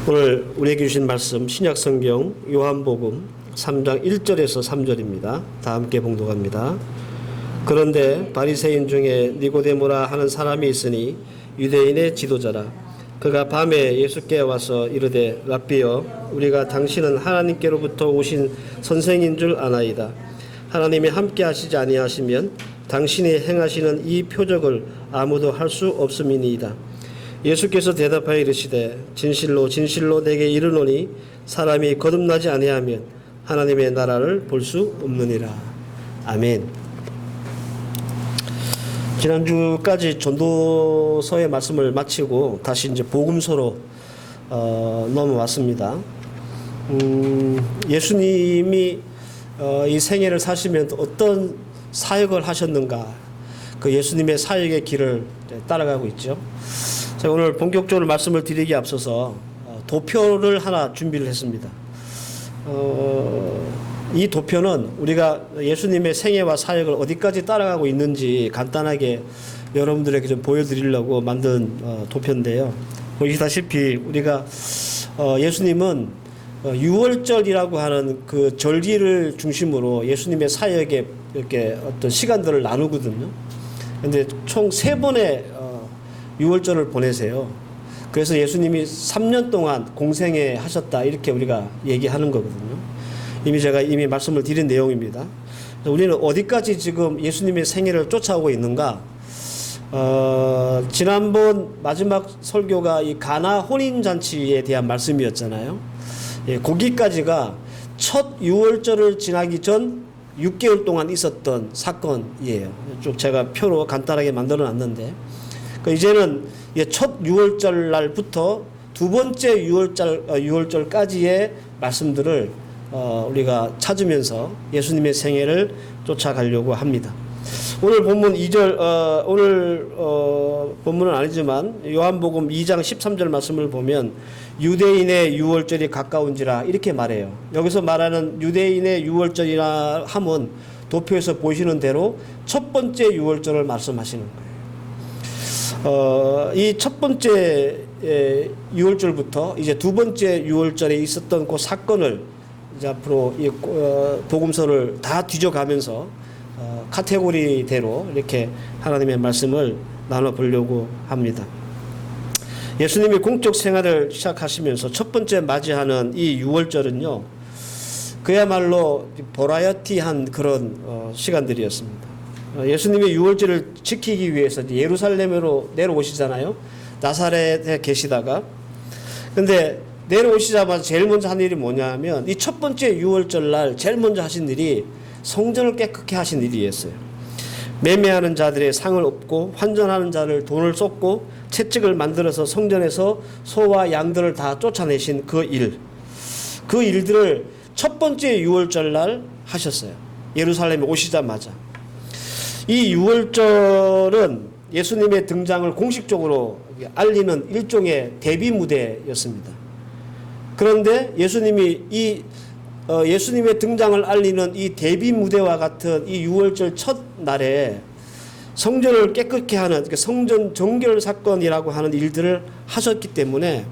오늘 우리에게 주신 말씀 신약성경 요한복음 3장 1절에서 3절입니다. 다 함께 봉독합니다. 그런데 바리새인 중에 니고데모라 하는 사람이 있으니 유대인의 지도자라. 그가 밤에 예수께 와서 이르되 랍비여, 우리가 당신은 하나님께로부터 오신 선생인 줄 아나이다. 하나님이 함께 하시지 아니하시면 당신이 행하시는 이 표적을 아무도 할 수 없음이니이다. 예수께서 대답하여 이르시되 진실로 진실로 내게 이르노니 사람이 거듭나지 아니하면 하나님의 나라를 볼 수 없느니라. 아멘. 지난주까지 전도서의 말씀을 마치고 다시 이제 복음서로 넘어왔습니다. 예수님이 이 생애를 사시면 어떤 사역을 하셨는가, 그 예수님의 사역의 길을 따라가고 있죠. 자, 오늘 본격적으로 말씀을 드리기에 앞서서 도표를 하나 준비를 했습니다. 이 도표는 우리가 예수님의 생애와 사역을 어디까지 따라가고 있는지 간단하게 여러분들에게 좀 보여드리려고 만든 도표인데요. 보시다시피 우리가 예수님은 유월절이라고 하는 그 절기를 중심으로 예수님의 사역에 이렇게 어떤 시간들을 나누거든요. 근데 총 3번의 유월절을 보내세요. 그래서 예수님이 3년 동안 공생애 하셨다, 이렇게 우리가 얘기하는 거거든요. 제가 말씀을 드린 내용입니다. 우리는 어디까지 지금 예수님의 생애를 쫓아오고 있는가? 지난번 마지막 설교가 이 가나 혼인잔치에 대한 말씀이었잖아요. 거기까지가 첫 유월절을 지나기 전 6개월 동안 있었던 사건이에요. 쭉 제가 표로 간단하게 만들어 놨는데, 이제는 첫 유월절 날부터 두 번째 유월절까지의 말씀들을 우리가 찾으면서 예수님의 생애를 쫓아가려고 합니다. 오늘 본문 2절, 오늘 본문은 아니지만 요한복음 2장 13절 말씀을 보면 유대인의 유월절이 가까운지라 이렇게 말해요. 여기서 말하는 유대인의 유월절이라 함은 도표에서 보시는 대로 첫 번째 유월절을 말씀하시는 거예요. 이 첫 번째 유월절부터 이제 두 번째 유월절에 있었던 그 사건을 이제 앞으로 이 복음서를 다 뒤져가면서 카테고리대로 이렇게 하나님의 말씀을 나눠보려고 합니다. 예수님이 공적 생활을 시작하시면서 첫 번째 맞이하는 이 유월절은요, 그야말로 버라이어티한 그런 시간들이었습니다. 예수님의 유월절을 지키기 위해서 예루살렘으로 내려오시잖아요. 나사렛에 계시다가. 근데 내려오시자마자 제일 먼저 한 일이 뭐냐면, 이 첫 번째 유월절 날 제일 먼저 하신 일이 성전을 깨끗게 하신 일이었어요. 매매하는 자들의 상을 얻고 환전하는 자를 돈을 쏟고 채찍을 만들어서 성전에서 소와 양들을 다 쫓아내신 그 일들을 첫 번째 유월절 날 하셨어요. 예루살렘에 오시자마자. 이 유월절은 예수님의 등장을 공식적으로 알리는 일종의 대비 무대였습니다. 그런데 예수님이 예수님의 등장을 알리는 이 대비 무대와 같은 이 유월절 첫 날에 성전을 깨끗게 하는 성전 정결 사건이라고 하는 일들을 하셨기 때문에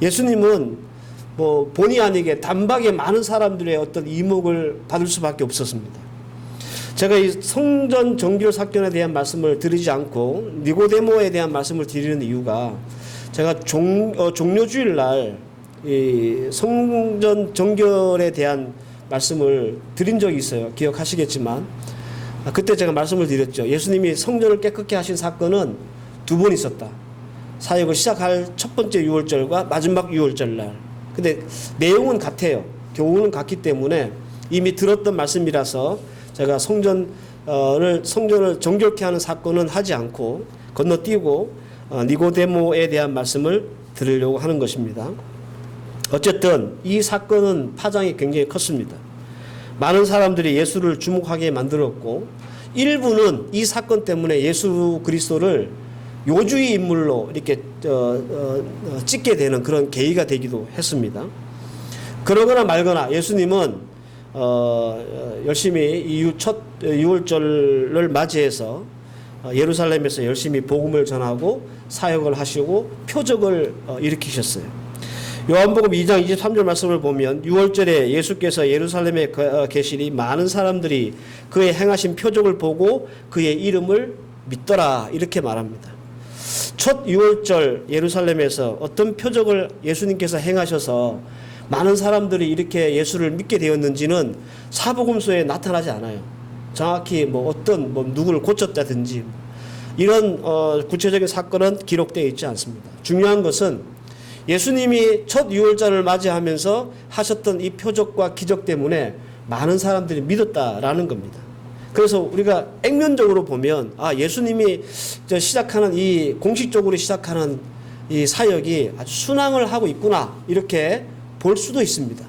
예수님은 본의 아니게 단박에 많은 사람들의 어떤 이목을 받을 수밖에 없었습니다. 제가 이 성전 정결 사건에 대한 말씀을 드리지 않고 니고데모에 대한 말씀을 드리는 이유가, 제가 종료주일 날 이 성전 정결에 대한 말씀을 드린 적이 있어요. 기억하시겠지만 그때 제가 말씀을 드렸죠. 예수님이 성전을 깨끗게 하신 사건은 2번 있었다. 사역을 시작할 첫 번째 유월절과 마지막 유월절 날. 근데 내용은 같아요. 교훈은 같기 때문에 이미 들었던 말씀이라서 제가 성전을 정결케 하는 사건은 하지 않고 건너뛰고 니고데모에 대한 말씀을 드리려고 하는 것입니다. 어쨌든 이 사건은 파장이 굉장히 컸습니다. 많은 사람들이 예수를 주목하게 만들었고, 일부는 이 사건 때문에 예수 그리스도를 요주의 인물로 이렇게 찍게 되는 그런 계기가 되기도 했습니다. 그러거나 말거나 예수님은 열심히 이 첫 유월절을 맞이해서 예루살렘에서 열심히 복음을 전하고 사역을 하시고 표적을 일으키셨어요. 요한복음 2장 23절 말씀을 보면 6월절에 예수께서 예루살렘에 계시니 많은 사람들이 그의 행하신 표적을 보고 그의 이름을 믿더라 이렇게 말합니다. 첫 6월절 예루살렘에서 어떤 표적을 예수님께서 행하셔서 많은 사람들이 이렇게 예수를 믿게 되었는지는 사복음서에 나타나지 않아요. 정확히 어떤 누구를 고쳤다든지 이런 구체적인 사건은 기록되어 있지 않습니다. 중요한 것은 예수님이 첫 6월절을 맞이하면서 하셨던 이 표적과 기적 때문에 많은 사람들이 믿었다라는 겁니다. 그래서 우리가 액면적으로 보면 예수님이 시작하는 이 공식적으로 시작하는 이 사역이 아주 순항을 하고 있구나 이렇게 볼 수도 있습니다.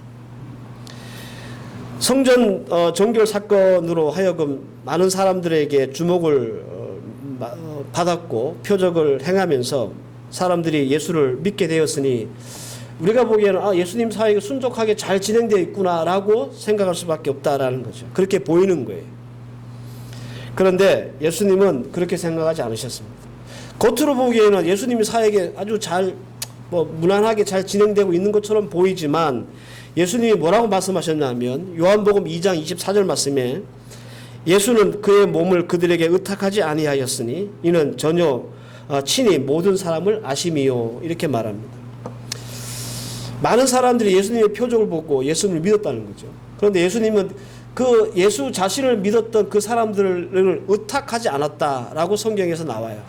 성전 정결 사건으로 하여금 많은 사람들에게 주목을 받았고 표적을 행하면서 사람들이 예수를 믿게 되었으니 우리가 보기에는 예수님 사역이 순종하게 잘 진행되어 있구나라고 생각할 수밖에 없다라는 거죠. 그렇게 보이는 거예요. 그런데 예수님은 그렇게 생각하지 않으셨습니다. 겉으로 보기에는 예수님의 사역이 아주 잘 무난하게 잘 진행되고 있는 것처럼 보이지만 예수님이 뭐라고 말씀하셨냐면 요한복음 2장 24절 말씀에 예수는 그의 몸을 그들에게 의탁하지 아니하였으니 이는 전혀 친히 모든 사람을 아심이요 이렇게 말합니다. 많은 사람들이 예수님의 표적을 보고 예수님을 믿었다는 거죠. 그런데 예수님은 그 예수 자신을 믿었던 그 사람들을 의탁하지 않았다라고 성경에서 나와요.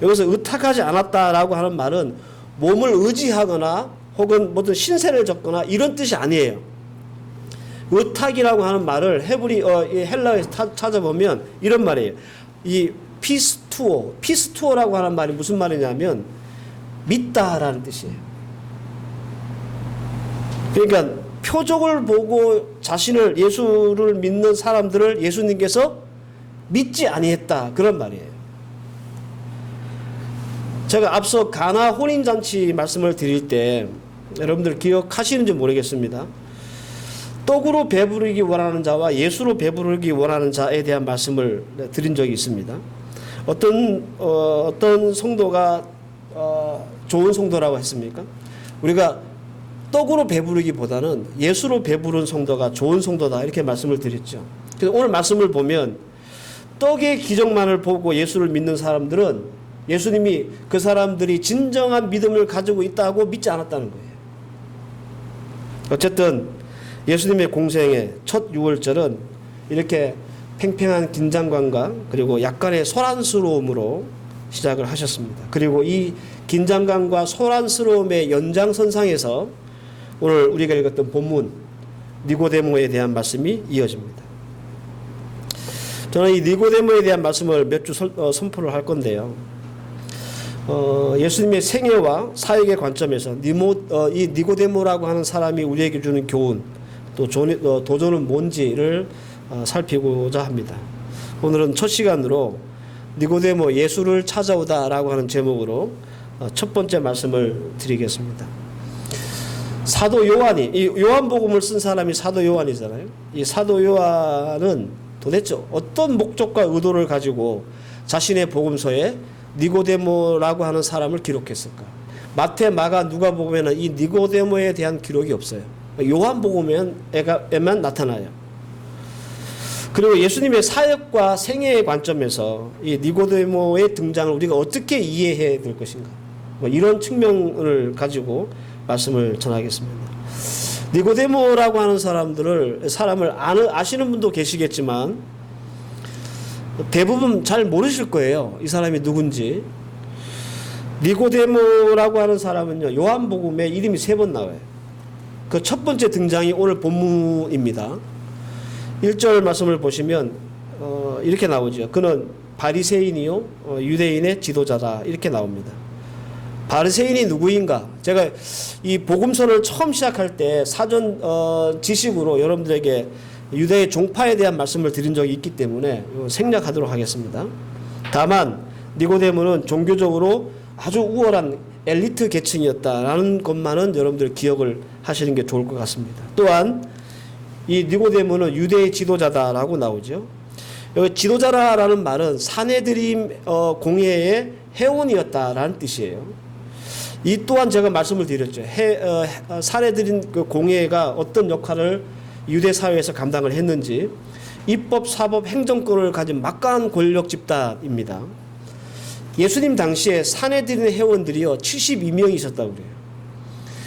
여기서 의탁하지 않았다라고 하는 말은 몸을 의지하거나 혹은 모든 신세를 졌거나 이런 뜻이 아니에요. 의탁이라고 하는 말을 헬라에서 찾아보면 이런 말이에요. 이 피스투어라고 하는 말이 무슨 말이냐면 믿다라는 뜻이에요. 그러니까 표적을 보고 자신을 예수를 믿는 사람들을 예수님께서 믿지 아니했다 그런 말이에요. 제가 앞서 가나 혼인잔치 말씀을 드릴 때 여러분들 기억하시는지 모르겠습니다. 떡으로 배부르기 원하는 자와 예수로 배부르기 원하는 자에 대한 말씀을 드린 적이 있습니다. 어떤 성도가 좋은 성도라고 했습니까? 우리가 떡으로 배부르기보다는 예수로 배부른 성도가 좋은 성도다 이렇게 말씀을 드렸죠. 그래서 오늘 말씀을 보면 떡의 기적만을 보고 예수를 믿는 사람들은 예수님이 그 사람들이 진정한 믿음을 가지고 있다고 믿지 않았다는 거예요. 어쨌든 예수님의 공생의 첫 6월절은 이렇게 팽팽한 긴장감과 그리고 약간의 소란스러움으로 시작을 하셨습니다. 그리고 이 긴장감과 소란스러움의 연장선상에서 오늘 우리가 읽었던 본문 니고데모에 대한 말씀이 이어집니다. 저는 이 니고데모에 대한 말씀을 몇 주 선포를 할 건데요. 예수님의 생애와 사역의 관점에서 이 니고데모라고 하는 사람이 우리에게 주는 교훈 또 도전은 뭔지를 살피고자 합니다. 오늘은 첫 시간으로 니고데모 예수를 찾아오다라고 하는 제목으로 첫 번째 말씀을 드리겠습니다. 사도 요한이 이 요한복음을 쓴 사람이 사도 요한이잖아요. 이 사도 요한은 도대체 어떤 목적과 의도를 가지고 자신의 복음서에 니고데모라고 하는 사람을 기록했을까? 마태, 마가, 누가복음에는 이 니고데모에 대한 기록이 없어요. 요한복음에만 나타나요. 그리고 예수님의 사역과 생애의 관점에서 이 니고데모의 등장을 우리가 어떻게 이해해야 될 것인가? 이런 측면을 가지고 말씀을 전하겠습니다. 니고데모라고 하는 사람을 아시는 분도 계시겠지만 대부분 잘 모르실 거예요. 이 사람이 누군지. 니고데모라고 하는 사람은요, 요한복음에 이름이 3번 나와요. 그 첫 번째 등장이 오늘 본문입니다. 1절 말씀을 보시면 이렇게 나오죠. 그는 바리새인이요 유대인의 지도자다 이렇게 나옵니다. 바리새인이 누구인가? 제가 이 복음서를 처음 시작할 때 사전 지식으로 여러분들에게 유대의 종파에 대한 말씀을 드린 적이 있기 때문에 생략하도록 하겠습니다. 다만 니고데모는 종교적으로 아주 우월한 엘리트 계층이었다라는 것만은 여러분들 기억을 하시는 게 좋을 것 같습니다. 또한 이 니고데모는 유대의 지도자다라고 나오죠. 여기 지도자라는 말은 사내드림 공회의 회원이었다라는 뜻이에요. 이 또한 제가 말씀을 드렸죠. 살해드린 그 공회가 어떤 역할을 유대 사회에서 감당을 했는지. 입법, 사법, 행정권을 가진 막강한 권력 집단입니다. 예수님 당시에 산해드린 회원들이요 72명이 있었다고 그래요.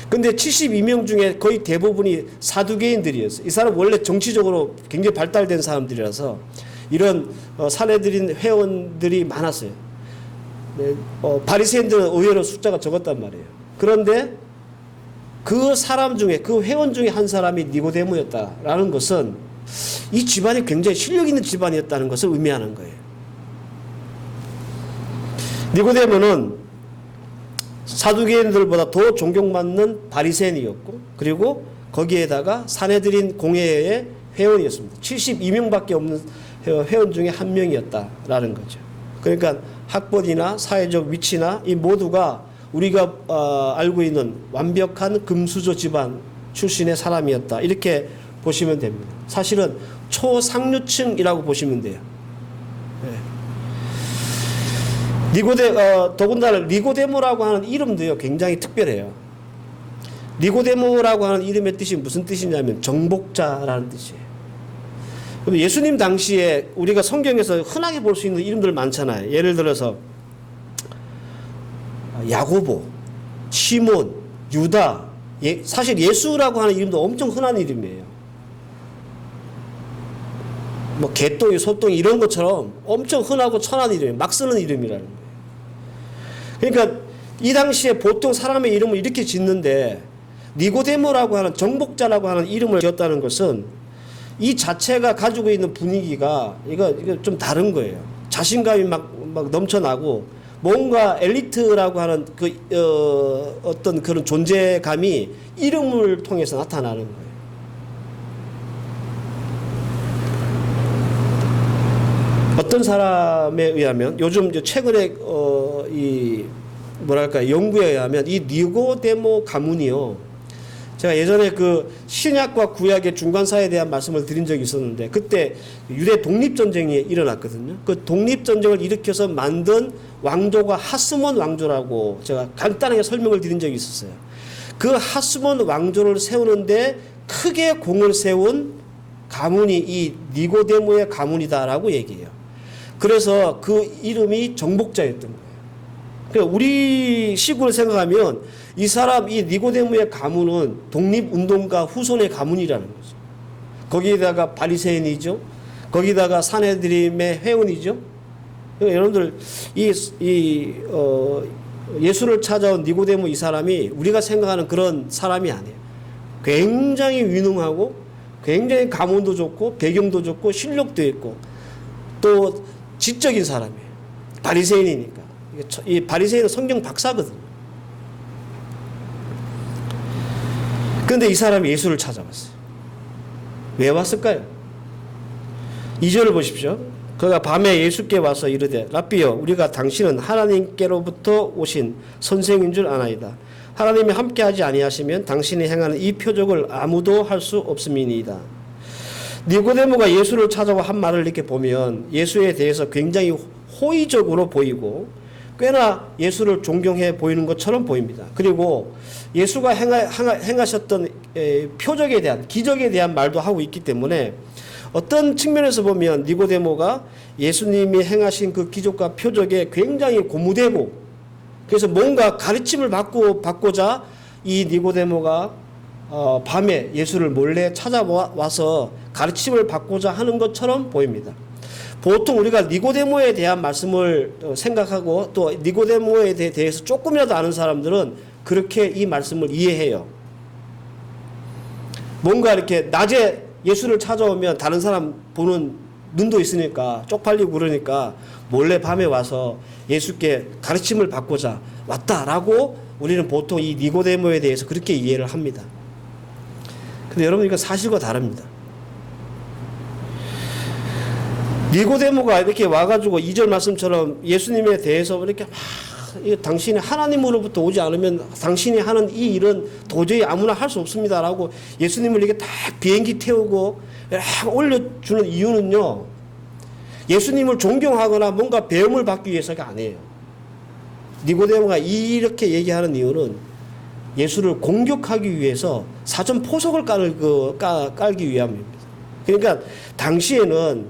근데 72명 중에 거의 대부분이 사두개인들이었어요. 이 사람 원래 정치적으로 굉장히 발달된 사람들이라서 이런 산해드린 회원들이 많았어요. 네, 바리새인들은 의외로 숫자가 적었단 말이에요. 그런데 그 사람 중에 그 회원 중에 한 사람이 니고데모였다라는 것은 이 집안이 굉장히 실력 있는 집안이었다는 것을 의미하는 거예요. 니고데모는 사두개인들보다 더 존경받는 바리새인이었고 그리고 거기에다가 산헤드린 공회의 회원이었습니다. 72명밖에 없는 회원 중에 한 명이었다라는 거죠. 그러니까 학벌이나 사회적 위치나 이 모두가 우리가 알고 있는 완벽한 금수저 집안 출신의 사람이었다. 이렇게 보시면 됩니다. 사실은 초상류층이라고 보시면 돼요. 네. 더군다나 니고데모라고 하는 이름도요 굉장히 특별해요. 니고데모라고 하는 이름의 뜻이 무슨 뜻이냐면 정복자라는 뜻이에요. 그럼 예수님 당시에 우리가 성경에서 흔하게 볼 수 있는 이름들 많잖아요. 예를 들어서 야고보, 시몬, 유다. 사실 예수라고 하는 이름도 엄청 흔한 이름이에요. 뭐 개똥이, 소똥이 이런 것처럼 엄청 흔하고 천한 이름이에요. 막 쓰는 이름이라는 거예요. 그러니까 이 당시에 보통 사람의 이름을 이렇게 짓는데 니고데모라고 하는 정복자라고 하는 이름을 지었다는 것은 이 자체가 가지고 있는 분위기가 이거 좀 다른 거예요. 자신감이 막 넘쳐나고 뭔가 엘리트라고 하는 어떤 그런 존재감이 이름을 통해서 나타나는 거예요. 어떤 사람에 의하면 요즘 최근에 연구에 의하면 이 니고데모 가문이요. 제가 예전에 그 신약과 구약의 중간사에 대한 말씀을 드린 적이 있었는데 그때 유대 독립전쟁이 일어났거든요. 그 독립전쟁을 일으켜서 만든 왕조가 하스몬 왕조라고 제가 간단하게 설명을 드린 적이 있었어요. 그 하스몬 왕조를 세우는데 크게 공을 세운 가문이 이 니고데모의 가문이다라고 얘기해요. 그래서 그 이름이 정복자였던 거예요. 그러니까 우리 식으로 생각하면 이 니고데모의 가문은 독립운동가 후손의 가문이라는 거죠. 거기에다가 바리새인이죠. 거기다가 산헤드림의 회원이죠. 그러니까 여러분들 예수를 찾아온 니고데모 이 사람이 우리가 생각하는 그런 사람이 아니에요. 굉장히 유능하고 굉장히 가문도 좋고 배경도 좋고 실력도 있고 또 지적인 사람이에요. 바리새인이니까. 이 바리새인은 성경 박사거든요. 그런데 이 사람이 예수를 찾아왔어요. 왜 왔을까요? 2절을 보십시오. 그가 밤에 예수께 와서 이르되 랍비여 우리가 당신은 하나님께로부터 오신 선생인 줄 아나이다. 하나님이 함께하지 아니하시면 당신이 행하는 이 표적을 아무도 할 수 없음이니이다. 니고데모가 예수를 찾아와 한 말을 이렇게 보면 예수에 대해서 굉장히 호의적으로 보이고 꽤나 예수를 존경해 보이는 것처럼 보입니다. 그리고 예수가 행하셨던 표적에 대한 기적에 대한 말도 하고 있기 때문에 어떤 측면에서 보면 니고데모가 예수님이 행하신 그 기적과 표적에 굉장히 고무되고 그래서 뭔가 가르침을 받고자 이 니고데모가 밤에 예수를 몰래 찾아와서 가르침을 받고자 하는 것처럼 보입니다. 보통 우리가 니고데모에 대한 말씀을 생각하고 또 니고데모에 대해서 조금이라도 아는 사람들은 그렇게 이 말씀을 이해해요. 뭔가 이렇게 낮에 예수를 찾아오면 다른 사람 보는 눈도 있으니까 쪽팔리고 그러니까 몰래 밤에 와서 예수께 가르침을 받고자 왔다라고 우리는 보통 이 니고데모에 대해서 그렇게 이해를 합니다. 근데 여러분 이거 사실과 다릅니다. 니고데모가 이렇게 와가지고 2절 말씀처럼 예수님에 대해서 이렇게 막 당신이 하나님으로부터 오지 않으면 당신이 하는 이 일은 도저히 아무나 할 수 없습니다라고 예수님을 이렇게 딱 비행기 태우고 막 올려주는 이유는요. 예수님을 존경하거나 뭔가 배움을 받기 위해서가 아니에요. 니고데모가 이렇게 얘기하는 이유는 예수를 공격하기 위해서 사전 포석을 깔기 위함입니다. 그러니까 당시에는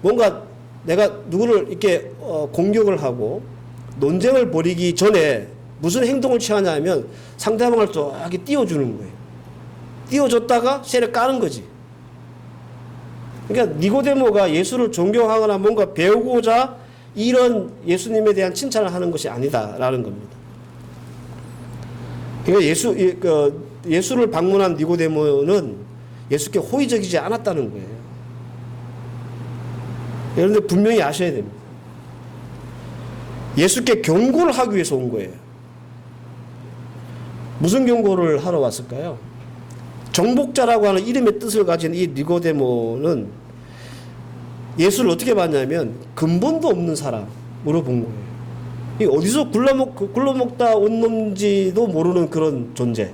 뭔가 내가 누구를 이렇게 공격을 하고 논쟁을 벌이기 전에 무슨 행동을 취하냐면 상대방을 저기 띄워주는 거예요. 띄워줬다가 쇠를 까는 거지. 그러니까 니고데모가 예수를 존경하거나 뭔가 배우고자 이런 예수님에 대한 칭찬을 하는 것이 아니다라는 겁니다. 그러니까 예수를 방문한 니고데모는 예수께 호의적이지 않았다는 거예요. 여러분들 분명히 아셔야 됩니다. 예수께 경고를 하기 위해서 온 거예요. 무슨 경고를 하러 왔을까요? 정복자라고 하는 이름의 뜻을 가진 이 니고데모는 예수를 어떻게 봤냐면 근본도 없는 사람으로 본 거예요. 이 어디서 굴러먹다 온 놈인지도 모르는 그런 존재.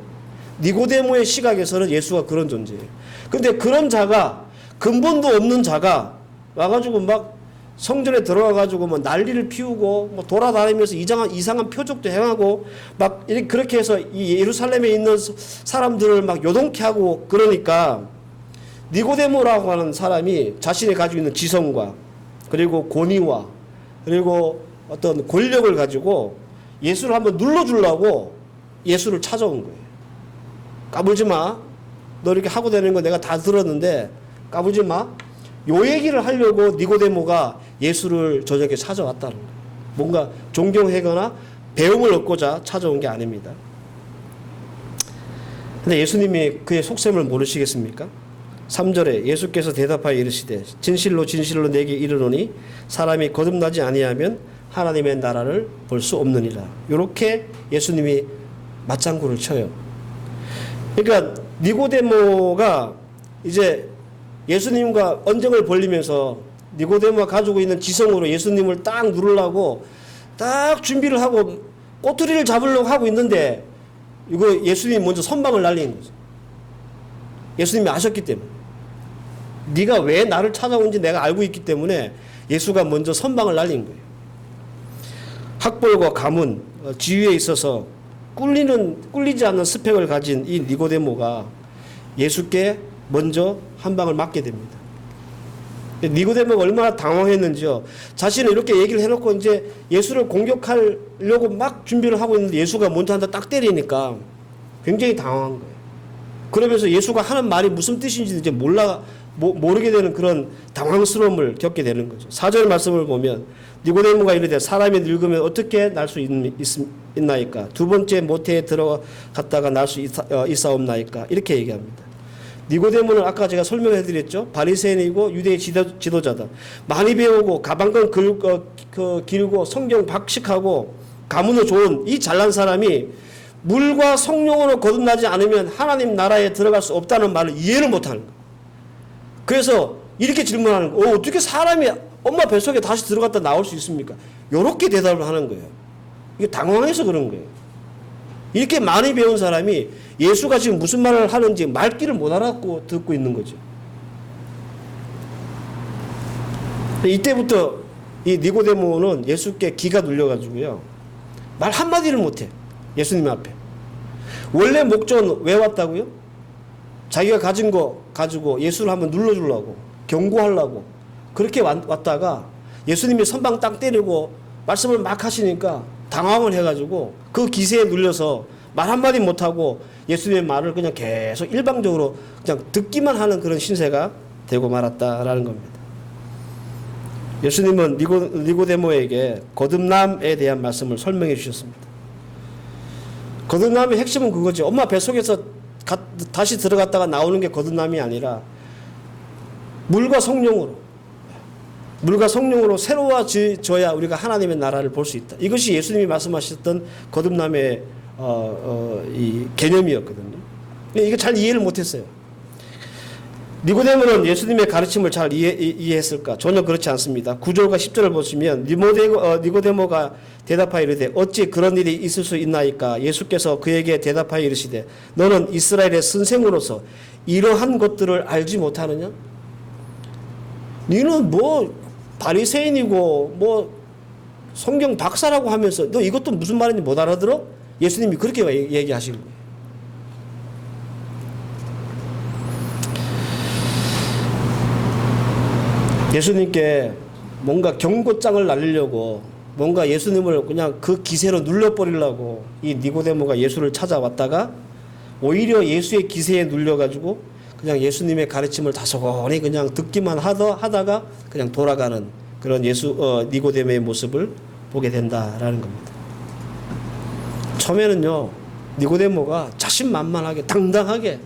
니고데모의 시각에서는 예수가 그런 존재예요. 근데 그런 자가, 근본도 없는 자가 와가지고 막 성전에 들어와가지고 뭐 난리를 피우고 뭐 돌아다니면서 이상한 표적도 행하고 막 이렇게 그렇게 해서 이 예루살렘에 있는 사람들을 막 요동케 하고 그러니까 니고데모라고 하는 사람이 자신이 가지고 있는 지성과 그리고 권위와 그리고 어떤 권력을 가지고 예수를 한번 눌러주려고 예수를 찾아온 거예요. 까불지 마. 너 이렇게 하고 다니는 거 내가 다 들었는데 까불지 마. 요 얘기를 하려고 니고데모가 예수를 저녁에 찾아왔다는 거예요. 뭔가 존경하거나 배움을 얻고자 찾아온 게 아닙니다. 근데 예수님이 그의 속셈을 모르시겠습니까? 3절에 예수께서 대답하여 이르시되 진실로 진실로 내게 이르노니 사람이 거듭나지 아니하면 하나님의 나라를 볼 수 없느니라. 이렇게 예수님이 맞장구를 쳐요. 그러니까 니고데모가 이제 예수님과 언쟁을 벌리면서 니고데모가 가지고 있는 지성으로 예수님을 딱 누르려고 딱 준비를 하고 꼬투리를 잡으려고 하고 있는데 이거 예수님이 먼저 선방을 날린 거죠. 예수님이 아셨기 때문에. 네가 왜 나를 찾아온지 내가 알고 있기 때문에 예수가 먼저 선방을 날린 거예요. 학벌과 가문, 지위에 있어서 꿀리지 않는 스펙을 가진 이 니고데모가 예수께 먼저 한 방을 맞게 됩니다. 니고데모가 얼마나 당황했는지요. 자신은 이렇게 얘기를 해놓고 이제 예수를 공격하려고 막 준비를 하고 있는데 예수가 먼저 한다 딱 때리니까 굉장히 당황한 거예요. 그러면서 예수가 하는 말이 무슨 뜻인지 이제 모르게 되는 그런 당황스러움을 겪게 되는 거죠. 4절 말씀을 보면 니고데모가 이르되 사람이 늙으면 어떻게 날 수 있나이까? 두 번째 모태에 들어갔다가 날 수 있사옵나이까? 이렇게 얘기합니다. 니고데모는 아까 제가 설명해 드렸죠. 바리새인이고 유대의 지도자다. 많이 배우고 가방끈 길고 성경 박식하고 가문도 좋은 이 잘난 사람이 물과 성령으로 거듭나지 않으면 하나님 나라에 들어갈 수 없다는 말을 이해를 못하는 거예요. 그래서 이렇게 질문하는 거예요. 어떻게 사람이 엄마 뱃속에 다시 들어갔다 나올 수 있습니까? 이렇게 대답을 하는 거예요. 이게 당황해서 그런 거예요. 이렇게 많이 배운 사람이 예수가 지금 무슨 말을 하는지 말귀를 못 알아듣고 듣고 있는 거죠. 이때부터 이 니고데모는 예수께 기가 눌려가지고요. 말 한마디를 못해. 예수님 앞에. 원래 목적은 왜 왔다고요? 자기가 가진 거 가지고 예수를 한번 눌러주려고 경고하려고 그렇게 왔다가 예수님이 선방 딱 때리고 말씀을 막 하시니까 당황을 해가지고 그 기세에 눌려서 말 한마디 못하고 예수님의 말을 그냥 계속 일방적으로 그냥 듣기만 하는 그런 신세가 되고 말았다라는 겁니다. 예수님은 니고데모에게 거듭남에 대한 말씀을 설명해 주셨습니다. 거듭남의 핵심은 그거죠. 엄마 뱃속에서 다시 들어갔다가 나오는 게 거듭남이 아니라 물과 성령으로 새로워져야 우리가 하나님의 나라를 볼 수 있다. 이것이 예수님이 말씀하셨던 거듭남의 이 개념이었거든요. 이거 잘 이해를 못했어요. 니고데모는 예수님의 가르침을 잘 이해했을까? 전혀 그렇지 않습니다. 9절과 10절을 보시면 니고데모가 대답하여 이르되 어찌 그런 일이 있을 수 있나이까? 예수께서 그에게 대답하여 이르시되 너는 이스라엘의 선생으로서 이러한 것들을 알지 못하느냐? 너는 뭐 바리새인이고 뭐 성경 박사라고 하면서 너 이것도 무슨 말인지 못 알아들어? 예수님이 그렇게 얘기하신 거예요. 예수님께 뭔가 경고장을 날리려고 뭔가 예수님을 그냥 그 기세로 눌러버리려고 이 니고데모가 예수를 찾아왔다가 오히려 예수의 기세에 눌려가지고 그냥 예수님의 가르침을 다소곳이 그냥 듣기만 하다가 그냥 돌아가는 그런 니고데모의 모습을 보게 된다라는 겁니다. 처음에는요, 니고데모가 자신만만하게 당당하게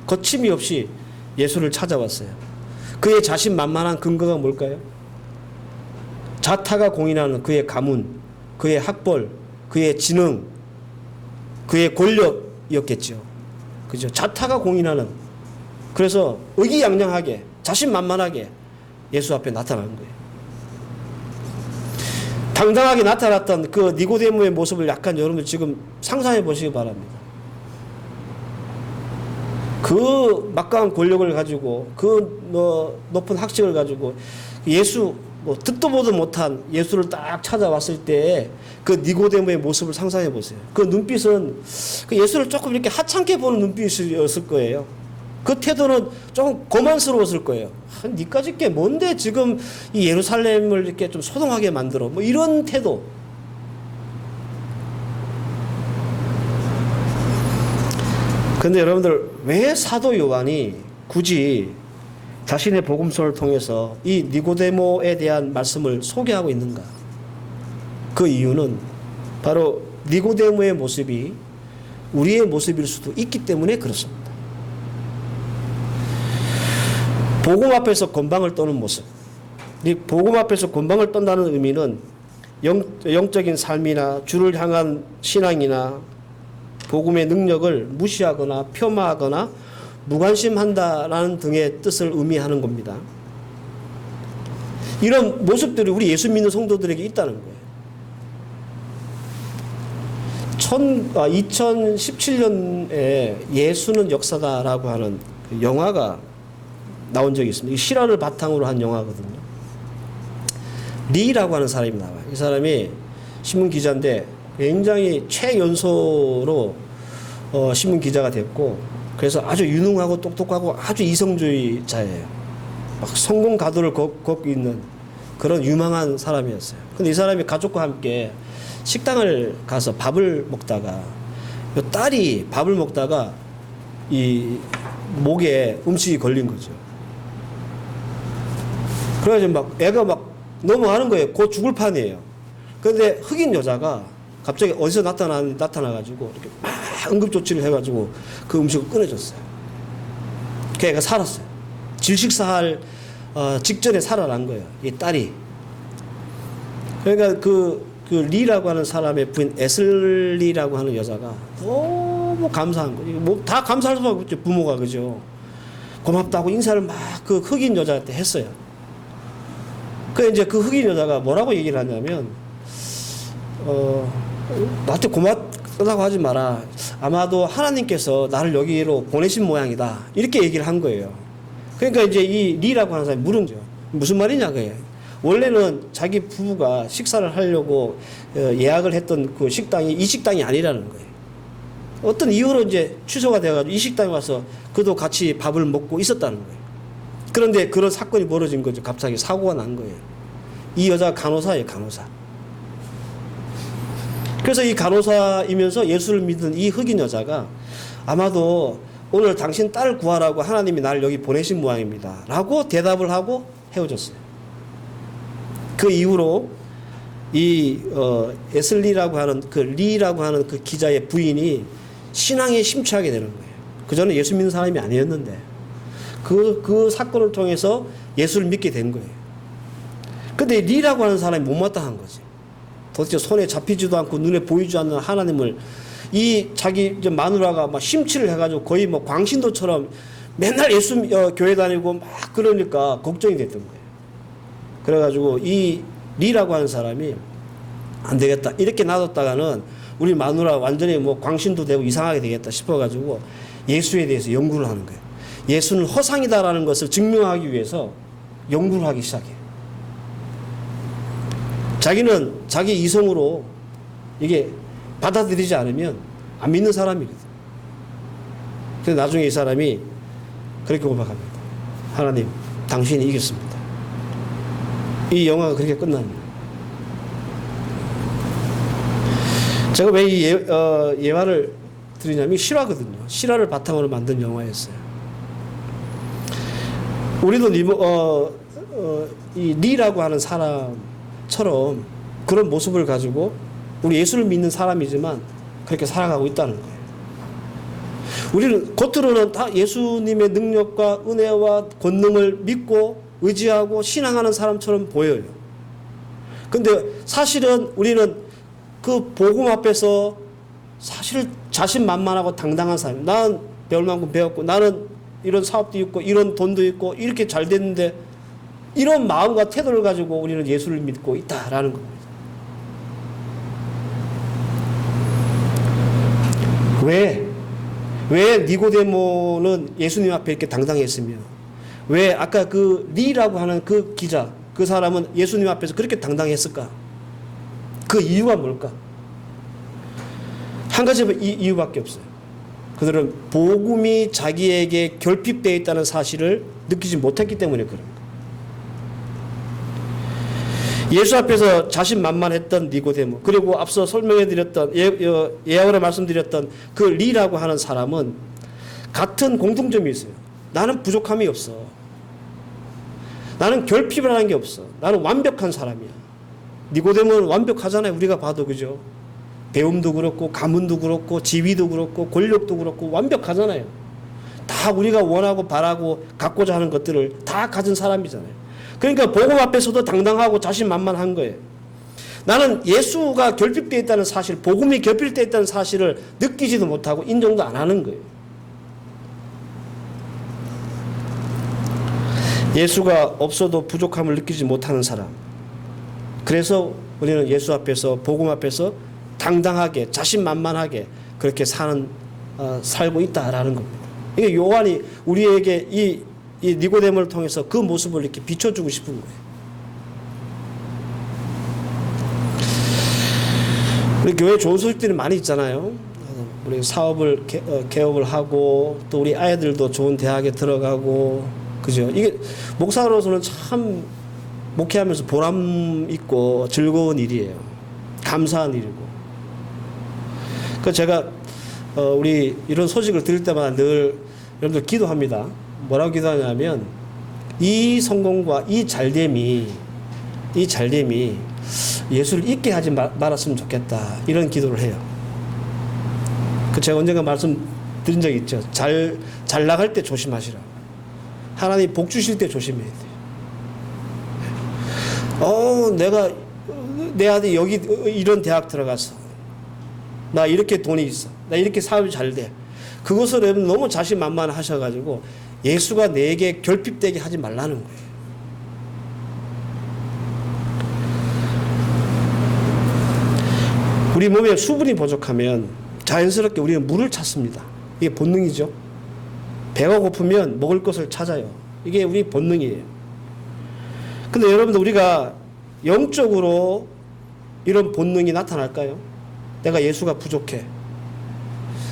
거침이 없이 예수를 찾아왔어요. 그의 자신만만한 근거가 뭘까요? 자타가 공인하는 그의 가문, 그의 학벌, 그의 지능, 그의 권력이었겠죠. 그죠? 자타가 공인하는. 그래서 의기양양하게, 자신만만하게 예수 앞에 나타나는 거예요. 당당하게 나타났던 그 니고데모의 모습을 약간 여러분 지금 상상해 보시기 바랍니다. 그 막강한 권력을 가지고 그 높은 학식을 가지고 예수 듣도 보도 못한 예수를 딱 찾아왔을 때 그 니고데모의 모습을 상상해 보세요. 그 눈빛은 그 예수를 조금 이렇게 하찮게 보는 눈빛이었을 거예요. 그 태도는 조금 거만스러웠을 거예요. 니까짓 게 뭔데 지금 이 예루살렘을 이렇게 좀 소동하게 만들어. 뭐 이런 태도. 근데 여러분들 왜 사도 요한이 굳이 자신의 복음서를 통해서 이 니고데모에 대한 말씀을 소개하고 있는가? 그 이유는 바로 니고데모의 모습이 우리의 모습일 수도 있기 때문에 그렇습니다. 복음 앞에서 건방을 떠는 모습. 이 복음 앞에서 건방을 떤다는 의미는 영적인 삶이나 주를 향한 신앙이나 복음의 능력을 무시하거나 폄하하거나 무관심한다라는 등의 뜻을 의미하는 겁니다. 이런 모습들이 우리 예수 믿는 성도들에게 있다는 거예요. 2017년에 예수는 역사다라고 하는 영화가 나온 적이 있습니다. 이 실화를 바탕으로 한 영화거든요. 리라고 하는 사람이 나와요. 이 사람이 신문 기자인데 굉장히 최연소로 신문 기자가 됐고, 그래서 아주 유능하고 똑똑하고 아주 이성주의자예요. 막 성공 가도를 걷고 있는 그런 유망한 사람이었어요. 근데 이 사람이 가족과 함께 식당을 가서 밥을 먹다가 이 딸이 밥을 먹다가 이 목에 음식이 걸린 거죠. 그래가지고 막 애가 막 넘어가는 거예요. 곧 죽을 판이에요. 그런데 흑인 여자가 갑자기 어디서 나타나가지고 이렇게 막 응급조치를 해가지고 그 음식을 꺼내줬어요. 그 애가 살았어요. 질식사할 직전에 살아난 거예요. 이 딸이. 그러니까 그 리라고 하는 사람의 부인 에슬리라고 하는 여자가 너무 감사한 거예요. 뭐 다 감사할 수밖에 없죠. 부모가. 그죠. 고맙다고 인사를 막 그 흑인 여자한테 했어요. 그 이제 그 흑인 여자가 뭐라고 얘기를 하냐면, 나한테 고맙다고 하지 마라. 아마도 하나님께서 나를 여기로 보내신 모양이다. 이렇게 얘기를 한 거예요. 그러니까 이제 이 리라고 하는 사람이 물은 거죠. 무슨 말이냐, 그게. 원래는 자기 부부가 식사를 하려고 예약을 했던 그 식당이 이 식당이 아니라는 거예요. 어떤 이유로 이제 취소가 돼가지고 이 식당에 와서 그도 같이 밥을 먹고 있었다는 거예요. 그런데 그런 사건이 벌어진 거죠. 갑자기 사고가 난 거예요. 이 여자가 간호사예요, 간호사. 그래서 이 간호사이면서 예수를 믿는 이 흑인 여자가 아마도 오늘 당신 딸 구하라고 하나님이 나를 여기 보내신 모양입니다. 라고 대답을 하고 헤어졌어요. 그 이후로 이 에슬리라고 하는 그 리라고 하는 그 기자의 부인이 신앙에 심취하게 되는 거예요. 그전에 예수 믿는 사람이 아니었는데 그 사건을 통해서 예수를 믿게 된 거예요. 근데 리라고 하는 사람이 못마땅한 거지. 도대체 손에 잡히지도 않고 눈에 보이지 않는 하나님을 이 자기 마누라가 막 심취를 해가지고 거의 뭐 광신도처럼 맨날 예수 교회 다니고 막 그러니까 걱정이 됐던 거예요. 그래가지고 이 리라고 하는 사람이 안 되겠다. 이렇게 놔뒀다가는 우리 마누라 완전히 뭐 광신도 되고 이상하게 되겠다 싶어가지고 예수에 대해서 연구를 하는 거예요. 예수는 허상이다라는 것을 증명하기 위해서 연구를 하기 시작해요. 자기는 자기 이성으로 이게 받아들이지 않으면 안 믿는 사람이거든. 그래서 나중에 이 사람이 그렇게 고백합니다. 하나님, 당신이 이겼습니다. 이 영화가 그렇게 끝납니다. 제가 왜 이 예화를 드리냐면 실화거든요. 실화를 바탕으로 만든 영화였어요. 우리도 이 리라고 하는 사람처럼 그런 모습을 가지고 우리 예수를 믿는 사람이지만 그렇게 살아가고 있다는 거예요. 우리는 겉으로는 다 예수님의 능력과 은혜와 권능을 믿고 의지하고 신앙하는 사람처럼 보여요. 근데 사실은 우리는 그 복음 앞에서 사실 자신만만하고 당당한 사람. 나는 배울 만큼 배웠고, 나는 이런 사업도 있고, 이런 돈도 있고, 이렇게 잘 됐는데, 이런 마음과 태도를 가지고 우리는 예수를 믿고 있다라는 겁니다. 왜 니고데모는 예수님 앞에 이렇게 당당했으며, 왜 아까 그 리라고 하는 그 기자, 그 사람은 예수님 앞에서 그렇게 당당했을까? 그 이유가 뭘까? 한 가지 이유밖에 없어요. 그들은 복음이 자기에게 결핍되어 있다는 사실을 느끼지 못했기 때문에 그런 거예요. 예수 앞에서 자신만만했던 니고데모, 그리고 앞서 설명해드렸던 예언을 말씀드렸던 그 리라고 하는 사람은 같은 공통점이 있어요. 나는 부족함이 없어. 나는 결핍이라는 게 없어. 나는 완벽한 사람이야. 니고데모는 완벽하잖아요. 우리가 봐도, 그죠? 배움도 그렇고 가문도 그렇고 지위도 그렇고 권력도 그렇고 완벽하잖아요. 다 우리가 원하고 바라고 갖고자 하는 것들을 다 가진 사람이잖아요. 그러니까 복음 앞에서도 당당하고 자신만만한 거예요. 나는 예수가 결핍되어 있다는 사실, 복음이 결핍되어 있다는 사실을 느끼지도 못하고 인정도 안 하는 거예요. 예수가 없어도 부족함을 느끼지 못하는 사람. 그래서 우리는 예수 앞에서, 복음 앞에서 당당하게, 자신만만하게 그렇게 살고 있다라는 겁니다. 이게 요한이 우리에게 이 니고데모를 통해서 그 모습을 이렇게 비춰주고 싶은 거예요. 우리 교회 좋은 소식들이 많이 있잖아요. 우리 사업을 개업을 하고, 또 우리 아이들도 좋은 대학에 들어가고, 그죠? 이게 목사로서는 참 목회하면서 보람 있고 즐거운 일이에요. 감사한 일이고. 그 제가 우리 이런 소식을 들을 때마다 늘 여러분들 기도합니다. 뭐라고 기도하냐면 이 성공과 이 잘됨이 예수를 잊게 하지 말았으면 좋겠다, 이런 기도를 해요. 그 제가 언젠가 말씀드린 적이 있죠. 잘 나갈 때 조심하시라. 하나님 복 주실 때 조심해야 돼요. 내 아들이 여기 이런 대학 들어가서 나 이렇게 돈이 있어, 나 이렇게 사업이 잘 돼, 그것을 너무 자신만만하셔가지고 예수가 내게 결핍되게 하지 말라는 거예요. 우리 몸에 수분이 부족하면 자연스럽게 우리는 물을 찾습니다. 이게 본능이죠. 배가 고프면 먹을 것을 찾아요. 이게 우리 본능이에요. 근데 여러분들, 우리가 영적으로 이런 본능이 나타날까요? 내가 예수가 부족해.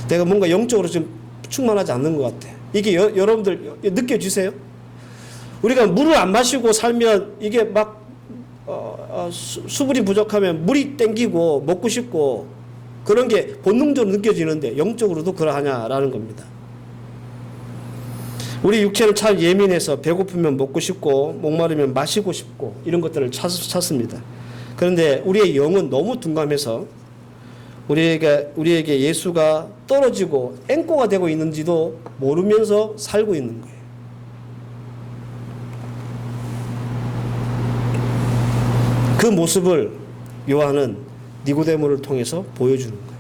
내가 뭔가 영적으로 좀 충만하지 않는 것 같아. 이게 여러분들 느껴지세요? 우리가 물을 안 마시고 살면 이게 막 수분이 부족하면 물이 땡기고 먹고 싶고 그런 게 본능적으로 느껴지는데 영적으로도 그러하냐라는 겁니다. 우리 육체는 참 예민해서 배고프면 먹고 싶고 목마르면 마시고 싶고 이런 것들을 찾습니다. 그런데 우리의 영은 너무 둔감해서 우리에게 예수가 떨어지고 앵꼬가 되고 있는지도 모르면서 살고 있는 거예요. 그 모습을 요한은 니고데모를 통해서 보여주는 거예요.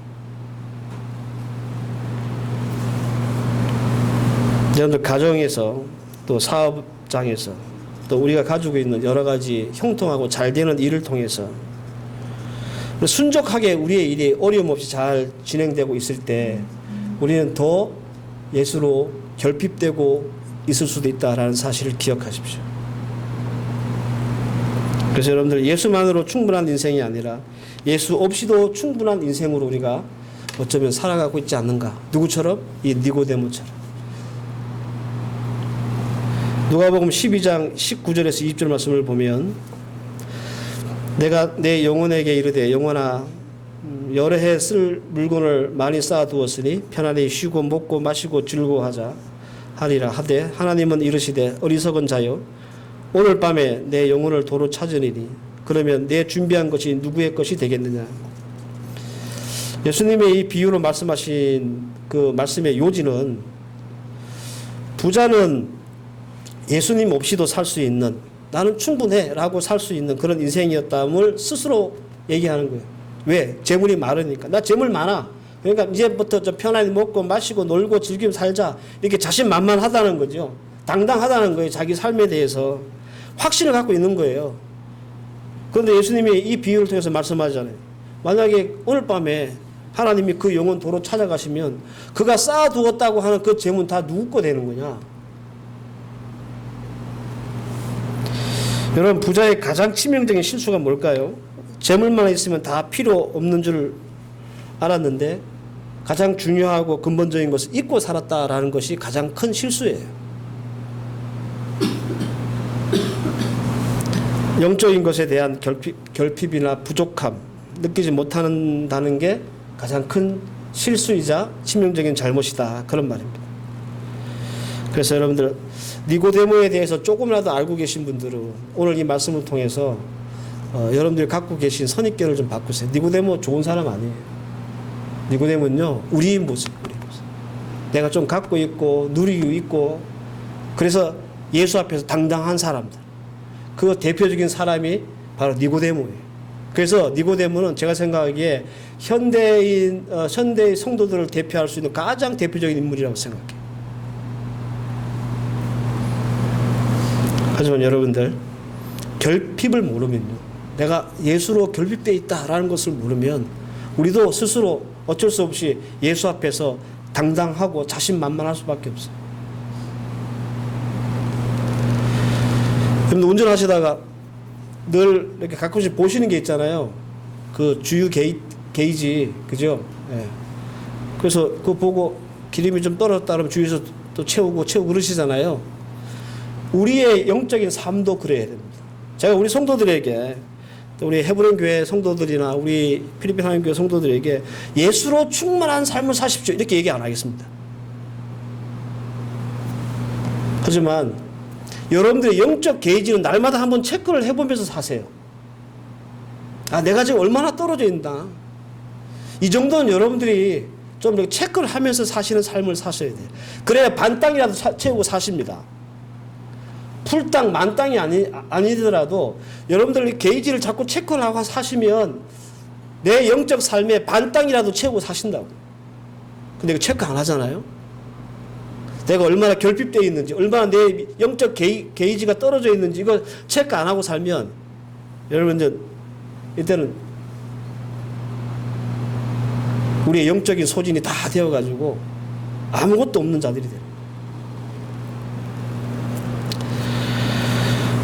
여러분들 가정에서, 또 사업장에서, 또 우리가 가지고 있는 여러 가지 형통하고 잘 되는 일을 통해서 순적하게 우리의 일이 어려움 없이 잘 진행되고 있을 때 우리는 더 예수로 결핍되고 있을 수도 있다라는 사실을 기억하십시오. 그래서 여러분들 예수만으로 충분한 인생이 아니라 예수 없이도 충분한 인생으로 우리가 어쩌면 살아가고 있지 않는가. 누구처럼? 이 니고데모처럼. 누가복음 12장 19절에서 20절 말씀을 보면 내가 내 영혼에게 이르되 영혼아 여러 해 쓸 물건을 많이 쌓아두었으니 편안히 쉬고 먹고 마시고 즐거워하자 하리라 하되 하나님은 이르시되 어리석은 자여 오늘 밤에 내 영혼을 도로 찾으리니 그러면 내 준비한 것이 누구의 것이 되겠느냐. 예수님의 이 비유로 말씀하신 그 말씀의 요지는 부자는 예수님 없이도 살 수 있는 나는 충분해 라고 살 수 있는 그런 인생이었다를 스스로 얘기하는 거예요. 왜? 재물이 많으니까. 나 재물 많아. 그러니까 이제부터 좀 편안히 먹고 마시고 놀고 즐기며 살자. 이렇게 자신만만하다는 거죠. 당당하다는 거예요. 자기 삶에 대해서. 확신을 갖고 있는 거예요. 그런데 예수님이 이 비유를 통해서 말씀하잖아요. 만약에 오늘 밤에 하나님이 그 영혼 도로 찾아가시면 그가 쌓아두었다고 하는 그 재물 다 누구 거 되는 거냐? 여러분, 부자의 가장 치명적인 실수가 뭘까요? 재물만 있으면 다 필요 없는 줄 알았는데 가장 중요하고 근본적인 것을 잊고 살았다라는 것이 가장 큰 실수예요. 영적인 것에 대한 결핍이나 부족함 느끼지 못한다는 게 가장 큰 실수이자 치명적인 잘못이다. 그런 말입니다. 그래서 여러분들 니고데모에 대해서 조금이라도 알고 계신 분들은 오늘 이 말씀을 통해서 여러분들이 갖고 계신 선입견을 좀 바꾸세요. 니고데모 좋은 사람 아니에요. 니고데모는요 우리의 모습. 내가 좀 갖고 있고 누리고 있고 그래서 예수 앞에서 당당한 사람들. 그 대표적인 사람이 바로 니고데모예요. 그래서 니고데모는 제가 생각하기에 현대의 성도들을 대표할 수 있는 가장 대표적인 인물이라고 생각해요. 하지만 여러분들 결핍을 모르면요. 내가 예수로 결핍되어 있다라는 것을 모르면 우리도 스스로 어쩔 수 없이 예수 앞에서 당당하고 자신만만할 수밖에 없어요. 여러분 운전하시다가 늘 이렇게 가끔씩 보시는 게 있잖아요. 그 주유 게이지, 그죠? 예. 그래서 그거 보고 기름이 좀 떨어졌다 그러면 주유소 또 채우고 그러시잖아요. 우리의 영적인 삶도 그래야 됩니다. 제가 우리 성도들에게 또 우리 헤브론 교회 성도들이나 우리 필리핀 하나님 교회 성도들에게 예수로 충만한 삶을 사십시오 이렇게 얘기 안 하겠습니다. 하지만 여러분들의 영적 게이지는 날마다 한번 체크를 해보면서 사세요. 아, 내가 지금 얼마나 떨어져 있나. 이 정도는 여러분들이 좀 이렇게 체크를 하면서 사시는 삶을 사셔야 돼요. 그래야 반 땅이라도 채우고 사십니다. 풀땅, 만땅이 아니더라도 여러분들 게이지를 자꾸 체크를 하고 사시면 내 영적 삶에 반 땅이라도 채우고 사신다고. 근데 이거 체크 안 하잖아요. 내가 얼마나 결핍되어 있는지, 얼마나 내 영적 게이지가 떨어져 있는지 이거 체크 안 하고 살면 여러분들 이때는 우리의 영적인 소진이 다 되어가지고 아무것도 없는 자들이 돼요.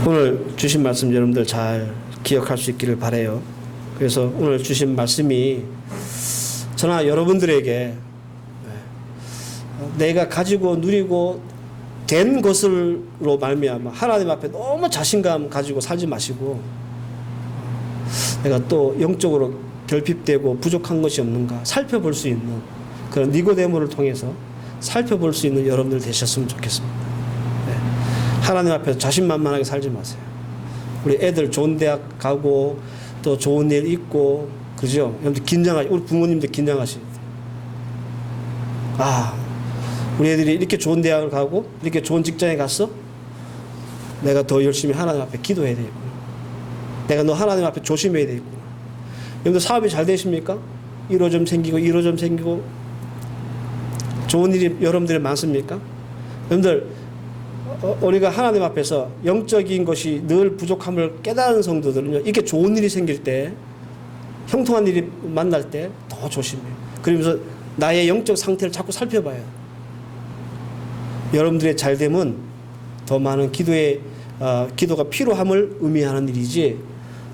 오늘 주신 말씀 여러분들 잘 기억할 수 있기를 바라요. 그래서 오늘 주신 말씀이 저나 여러분들에게 내가 가지고 누리고 된 것으로 말미암아 하나님 앞에 너무 자신감 가지고 살지 마시고 내가 또 영적으로 결핍되고 부족한 것이 없는가 살펴볼 수 있는 그런 니고데모를 통해서 살펴볼 수 있는 여러분들 되셨으면 좋겠습니다. 네. 하나님 앞에서 자신만만하게 살지 마세요. 우리 애들 좋은 대학 가고 또 좋은 일 있고 그죠? 여러분들 긴장하시 우리 부모님들 긴장하시죠. 우리 애들이 이렇게 좋은 대학을 가고 이렇게 좋은 직장에 갔어? 내가 더 열심히 하나님 앞에 기도해야 되겠구나. 내가 너 하나님 앞에 조심해야 되겠구나. 여러분들 사업이 잘 되십니까? 1호점 생기고 1호점 생기고 좋은 일이 여러분들이 많습니까? 여러분들 우리가 하나님 앞에서 영적인 것이 늘 부족함을 깨달은 성도들은요. 이렇게 좋은 일이 생길 때 형통한 일이 만날 때 더 조심해요. 그러면서 나의 영적 상태를 자꾸 살펴봐요. 여러분들의 잘됨은 더 많은 기도가 필요함을 의미하는 일이지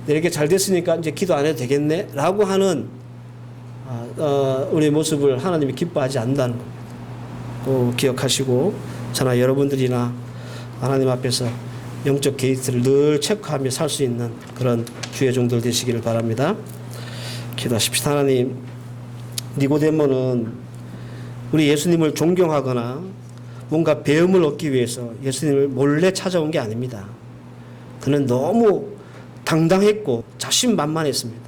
이렇게 잘 됐으니까 이제 기도 안 해도 되겠네 라고 하는 우리의 모습을 하나님이 기뻐하지 않는다는 겁니다. 또 기억하시고 저나 여러분들이나 하나님 앞에서 영적 게이트를 늘 체크하며 살 수 있는 그런 주의 종들 되시기를 바랍니다. 기도하십시다. 하나님, 니고데모는 우리 예수님을 존경하거나 뭔가 배움을 얻기 위해서 예수님을 몰래 찾아온 게 아닙니다. 그는 너무 당당했고 자신만만했습니다.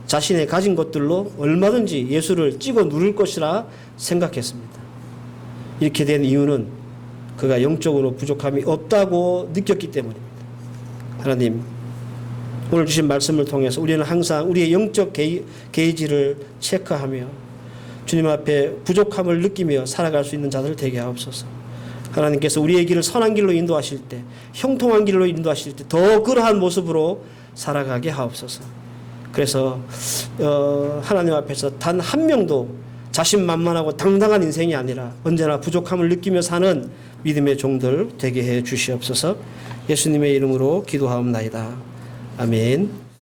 자신의 가진 것들로 얼마든지 예수를 찍어 누를 것이라 생각했습니다. 이렇게 된 이유는 그가 영적으로 부족함이 없다고 느꼈기 때문입니다. 하나님, 오늘 주신 말씀을 통해서 우리는 항상 우리의 영적 게이지를 체크하며 주님 앞에 부족함을 느끼며 살아갈 수 있는 자들 되게 하옵소서. 하나님께서 우리의 길을 선한 길로 인도하실 때, 형통한 길로 인도하실 때 더 그러한 모습으로 살아가게 하옵소서. 그래서 하나님 앞에서 단 한 명도 자신만만하고 당당한 인생이 아니라 언제나 부족함을 느끼며 사는 믿음의 종들 되게 해 주시옵소서. 예수님의 이름으로 기도하옵나이다. 아멘.